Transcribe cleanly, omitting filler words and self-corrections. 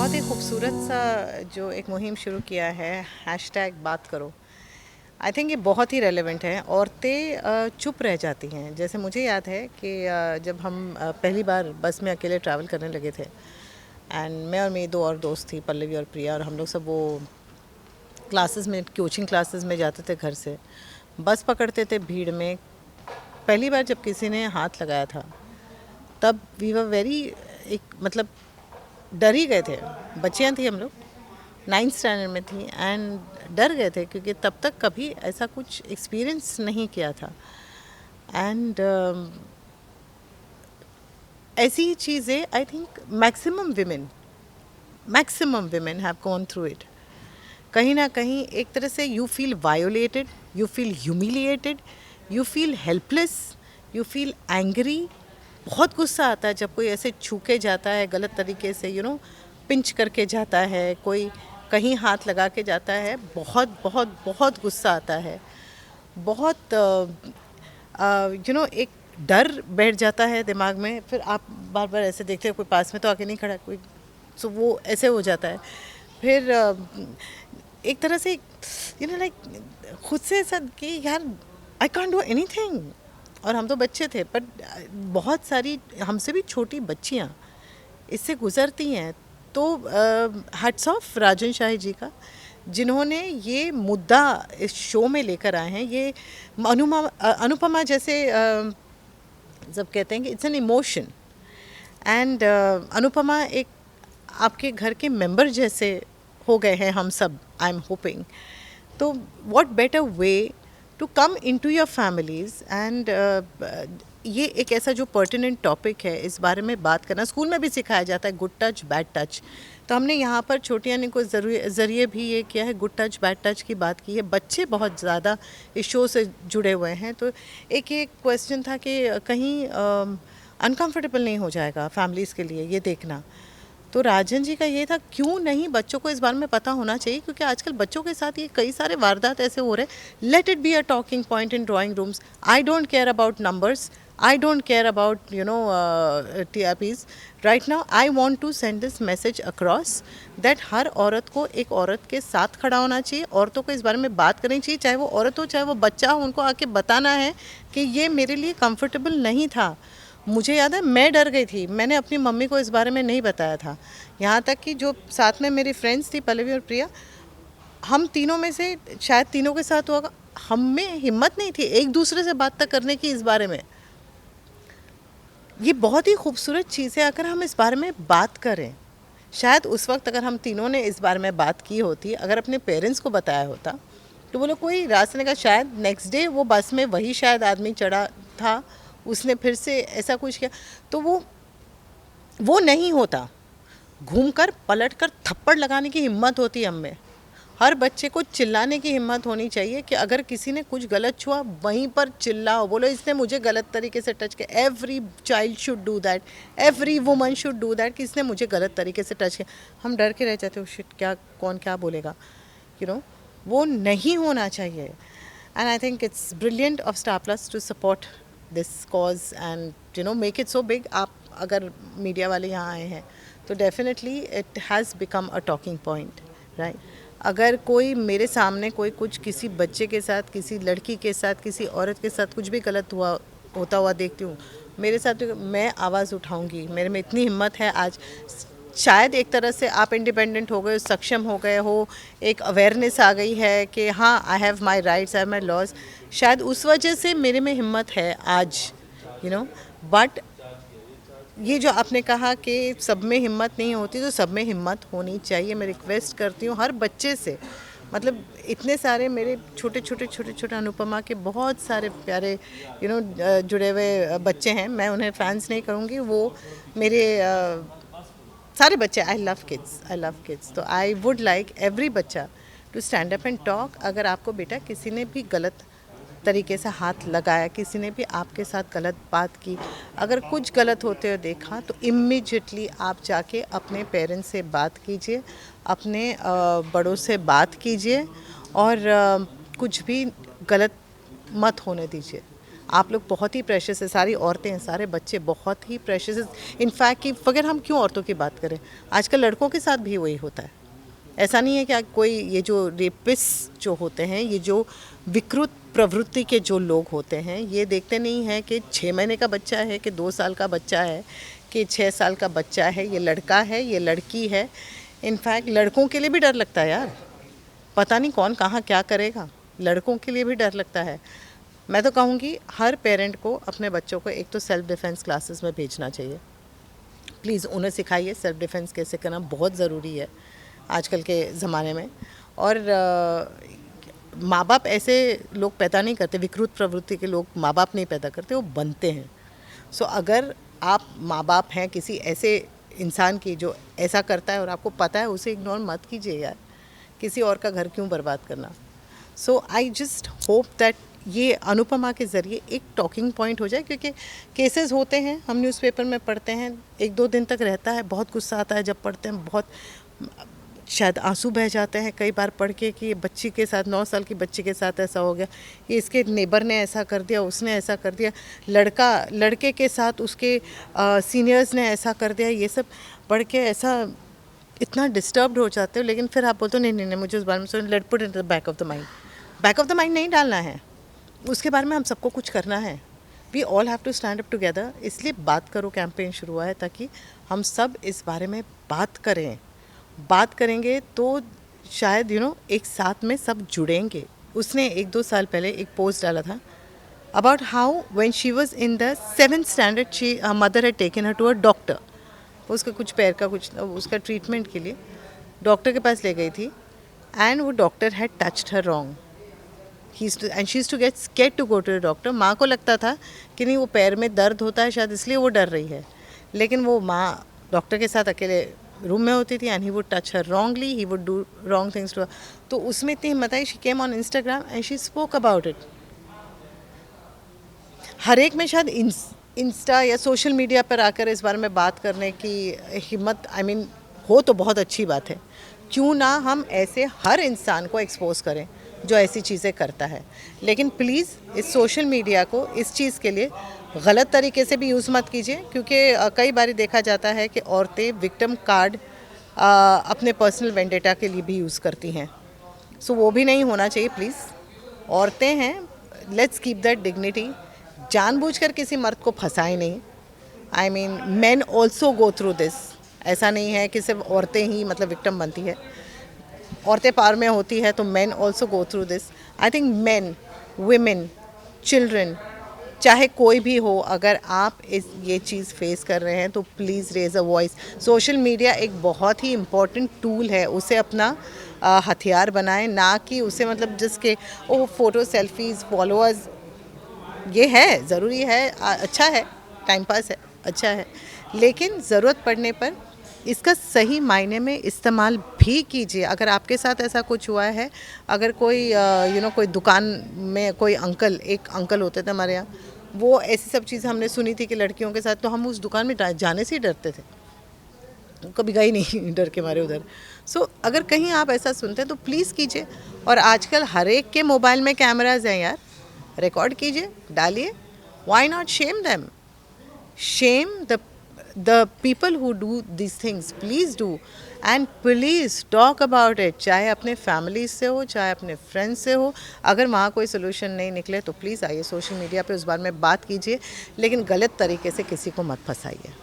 बहुत ही खूबसूरत सा जो एक मुहिम शुरू किया है हैशटैग बात करो। आई थिंक ये बहुत ही रेलेवेंट है। औरतें चुप रह जाती हैं। जैसे मुझे याद है कि जब हम पहली बार बस में अकेले ट्रैवल करने लगे थे एंड मैं और मेरी दो और दोस्त थी, पल्लवी और प्रिया, और हम लोग सब वो क्लासेस में, कोचिंग क्लासेस में जाते थे घर से, बस पकड़ते थे भीड़ में। पहली बार जब किसी ने हाथ लगाया था तब वी वर वेरी, एक मतलब डर ही गए थे। बच्चियाँ थी हम लोग, 9th स्टैंडर्ड में थी एंड डर गए थे क्योंकि तब तक कभी ऐसा कुछ एक्सपीरियंस नहीं किया था। एंड ऐसी ही चीज़ें I think maximum women have gone through it. कहीं ना कहीं एक तरह से you feel violated, you feel humiliated, you feel helpless, you feel angry. बहुत गुस्सा आता है जब कोई ऐसे छू के जाता है गलत तरीके से, पिंच करके जाता है, कोई कहीं हाथ लगा के जाता है। बहुत बहुत बहुत गुस्सा आता है। बहुत एक डर बैठ जाता है दिमाग में। फिर आप बार बार ऐसे देखते हैं कोई पास में तो आके नहीं खड़ा कोई, सो वो ऐसे हो जाता है। फिर एक तरह से लाइक खुद से ऐसा कि यार आई कांट डू एनीथिंग। और हम तो बच्चे थे, पर बहुत सारी हमसे भी छोटी बच्चियाँ इससे गुज़रती हैं। तो हैट्स ऑफ राजन शाही जी का, जिन्होंने ये मुद्दा इस शो में लेकर आए हैं। ये अनुपमा जैसे जब कहते हैं कि it's an emotion, and Anupama एक आपके घर के मेंबर जैसे हो गए हैं हम सब, आई एम होपिंग। तो what better way to come into your families and ये एक ऐसा जो पर्टिनेंट टॉपिक है, इस बारे में बात करना। स्कूल में भी सिखाया जाता है गुड टच बैड टच, तो हमने यहाँ पर छोटी यानी को ज़रिए भी ये किया है, गुड टच बैड टच की बात की है। बच्चे बहुत ज़्यादा इस शो से जुड़े हुए हैं, तो एक क्वेश्चन था कि कहीं अनकंफर्टेबल नहीं हो जाएगा फैमिलीज़ के लिए ये देखना। तो राजन जी का ये था, क्यों नहीं बच्चों को इस बारे में पता होना चाहिए, क्योंकि आजकल बच्चों के साथ ये कई सारे वारदात ऐसे हो रहे हैं। Let it be a talking point in drawing rooms. I don't care about numbers, I don't care about TRPs। Right now I want to send this message across that हर औरत को एक औरत के साथ खड़ा होना चाहिए। औरतों को इस बारे में बात करनी चाहिए, चाहे वो औरत हो चाहे वो बच्चा हो। उनको आके बताना है कि ये मेरे लिए कंफर्टेबल नहीं था। मुझे याद है मैं डर गई थी, मैंने अपनी मम्मी को इस बारे में नहीं बताया था। यहाँ तक कि जो साथ में मेरी फ्रेंड्स थी पल्लवी और प्रिया, हम तीनों में से शायद तीनों के साथ हुआ, हम में हिम्मत नहीं थी एक दूसरे से बात तक करने की इस बारे में। ये बहुत ही खूबसूरत चीज़ है अगर हम इस बारे में बात करें। शायद उस वक्त अगर हम तीनों ने इस बारे में बात की होती, अगर अपने पेरेंट्स को बताया होता, तो वो लोग कोई रास्ते ने का, शायद नेक्स्ट डे वो बस में वही शायद आदमी चढ़ा था, उसने फिर से ऐसा कुछ किया, तो वो नहीं होता। घूमकर पलटकर थप्पड़ लगाने की हिम्मत होती है हम में। हर बच्चे को चिल्लाने की हिम्मत होनी चाहिए कि अगर किसी ने कुछ गलत छुआ वहीं पर चिल्लाओ, बोलो इसने मुझे गलत तरीके से टच किया। Every child should do that, every woman should do that, कि इसने मुझे गलत तरीके से टच किया। हम डर के रह जाते हो, शिट क्या, कौन क्या बोलेगा, वो नहीं होना चाहिए। And I think it's brilliant of star plus two support this cause and make it so big. आप अगर मीडिया वाले यहाँ आए हैं तो definitely it has become a talking point, right. अगर कोई मेरे सामने कोई कुछ किसी बच्चे के साथ, किसी लड़की के साथ, किसी औरत के साथ कुछ भी गलत होता हुआ देखती हूँ, मेरे साथ, मैं आवाज़ उठाऊंगी। मेरे में इतनी हिम्मत है आज। शायद एक तरह से आप इंडिपेंडेंट हो गए, सक्षम हो गए हो, एक अवेयरनेस आ गई है कि हाँ, I have my rights, I have my laws. शायद उस वजह से मेरे में हिम्मत है आज, बट ये जो आपने कहा कि सब में हिम्मत नहीं होती, तो सब में हिम्मत होनी चाहिए। मैं रिक्वेस्ट करती हूँ हर बच्चे से, मतलब इतने सारे मेरे छोटे अनुपमा के बहुत सारे प्यारे जुड़े हुए बच्चे हैं। मैं उन्हें फैंस नहीं करूँगी, वो मेरे सारे बच्चे। I love kids. तो आई वुड लाइक एवरी बच्चा to stand up and talk. अगर आपको बेटा किसी ने भी गलत तरीके से हाथ लगाया, किसी ने भी आपके साथ गलत बात की, अगर कुछ गलत होते हुए देखा, तो इमीडिएटली आप जाके अपने पेरेंट्स से बात कीजिए, अपने बड़ों से बात कीजिए, और कुछ भी गलत मत होने दीजिए। आप लोग बहुत ही प्रेशियस है, सारी औरतें हैं, सारे बच्चे बहुत ही प्रेशियस है। इनफैक्ट कि अगर हम क्यों औरतों की बात करें, आजकल लड़कों के साथ भी वही होता है। ऐसा नहीं है कि कोई ये जो रेपिस्ट जो होते हैं, ये जो विकृत प्रवृत्ति के जो लोग होते हैं, ये देखते नहीं हैं कि 6 महीने का बच्चा है, कि 2 साल का बच्चा है, कि 6 साल का बच्चा है, ये लड़का है, ये लड़की है। इनफैक्ट लड़कों के लिए भी डर लगता है यार, पता नहीं कौन कहाँ क्या करेगा, लड़कों के लिए भी डर लगता है। मैं तो कहूँगी हर पेरेंट को अपने बच्चों को एक तो सेल्फ डिफेंस क्लासेस में भेजना चाहिए। प्लीज़ उन्हें सिखाइए सेल्फ डिफेंस कैसे करना, बहुत ज़रूरी है आजकल के ज़माने में। और माँ बाप ऐसे लोग पैदा नहीं करते, विकृत प्रवृत्ति के लोग माँ बाप नहीं पैदा करते, वो बनते हैं। सो अगर आप माँ बाप हैं किसी ऐसे इंसान की जो ऐसा करता है और आपको पता है, उसे इग्नोर मत कीजिए यार, किसी और का घर क्यों बर्बाद करना। सो आई जस्ट होप दैट ये अनुपमा के ज़रिए एक टॉकिंग पॉइंट हो जाए, क्योंकि केसेस होते हैं, हम न्यूज़पेपर में पढ़ते हैं, 1-2 दिन तक रहता है, बहुत गुस्सा आता है जब पढ़ते हैं, बहुत शायद आंसू बह जाते हैं कई बार पढ़ के कि बच्ची के साथ, 9 साल की बच्ची के साथ ऐसा हो गया, ये इसके नेबर ने ऐसा कर दिया, उसने ऐसा कर दिया, लड़के के साथ उसके सीनियर्स ने ऐसा कर दिया, ये सब पढ़ के ऐसा इतना डिस्टर्ब्ड हो जाते हो। लेकिन फिर आप बोलते हो नहीं नहीं नहीं, मुझे उस बारे में सोच, late put in the back of the mind. Back of the mind नहीं डालना है, उसके बारे में हम सबको कुछ करना है। We all have to stand up together. इसलिए बात करो कैंपेन शुरू हुआ है, ताकि हम सब इस बारे में बात करें। बात करेंगे तो शायद एक साथ में सब जुड़ेंगे। उसने 1-2 साल पहले एक पोस्ट डाला था about how when she was in the 7th standard she mother had taken her to a doctor. उसका कुछ पैर का कुछ उसका ट्रीटमेंट के लिए डॉक्टर के पास ले गई थी, एंड वो doctor had touched her wrong. And she is to get scared to go to the doctor. माँ को लगता था कि नहीं, वो पैर में दर्द होता है शायद, इसलिए वो डर रही है। लेकिन वो माँ डॉक्टर के साथ अकेले रूम में होती थी, and he would touch her wrongly, he would do wrong things to her. तो उसमें इतनी हिम्मत आई, she came on Instagram and she spoke about it. हर एक में शायद इंस्टा या सोशल मीडिया पर आकर इस बारे में बात करने की हिम्मत, आई मीन, हो तो बहुत अच्छी बात है। क्यों ना हम ऐसे हर इंसान को एक्सपोज करें जो ऐसी चीज़ें करता है। लेकिन प्लीज़ इस सोशल मीडिया को इस चीज़ के लिए गलत तरीके से भी यूज़ मत कीजिए, क्योंकि कई बार देखा जाता है कि औरतें विक्टिम कार्ड अपने पर्सनल वेंडेटा के लिए भी यूज़ करती हैं। सो वो भी नहीं होना चाहिए प्लीज़। औरतें हैं, लेट्स कीप दैट डिग्निटी। जानबूझकर किसी मर्द को फंसाए नहीं। I mean man also go through this. ऐसा नहीं है कि सिर्फ औरतें ही मतलब विक्टिम बनती है, औरतें पार में होती है तो man also go through this. I think man, women, children, चाहे कोई भी हो, अगर आप ये चीज़ फेस कर रहे हैं तो please raise a voice. Social media एक बहुत ही इम्पॉर्टेंट टूल है, उसे अपना हथियार बनाएं, ना कि उसे मतलब जिसके फ़ोटो, सेल्फीज़, फॉलोअर्स, ये है ज़रूरी है, अच्छा है, टाइम पास है, अच्छा है, लेकिन ज़रूरत पड़ने पर इसका सही मायने में इस्तेमाल भी कीजिए। अगर आपके साथ ऐसा कुछ हुआ है, अगर कोई कोई दुकान में कोई एक अंकल होते थे हमारे यहाँ, वो ऐसी सब चीज़ें हमने सुनी थी कि लड़कियों के साथ, तो हम उस दुकान में जाने से ही डरते थे, कभी गए नहीं डर के मारे उधर। सो अगर कहीं आप ऐसा सुनते हैं तो प्लीज़ कीजिए। और आजकल हर एक के मोबाइल में कैमराज हैं यार, रिकॉर्ड कीजिए, डालिए। Why not shame them, shame the people who do these things, please do, and please talk about it, चाहे अपने फैमिली से हो, चाहे अपने फ्रेंड्स से हो। अगर वहाँ कोई सोल्यूशन नहीं निकले तो प्लीज़ आइए सोशल मीडिया पे उस बारे में बात कीजिए, लेकिन गलत तरीके से किसी को मत फंसाइए।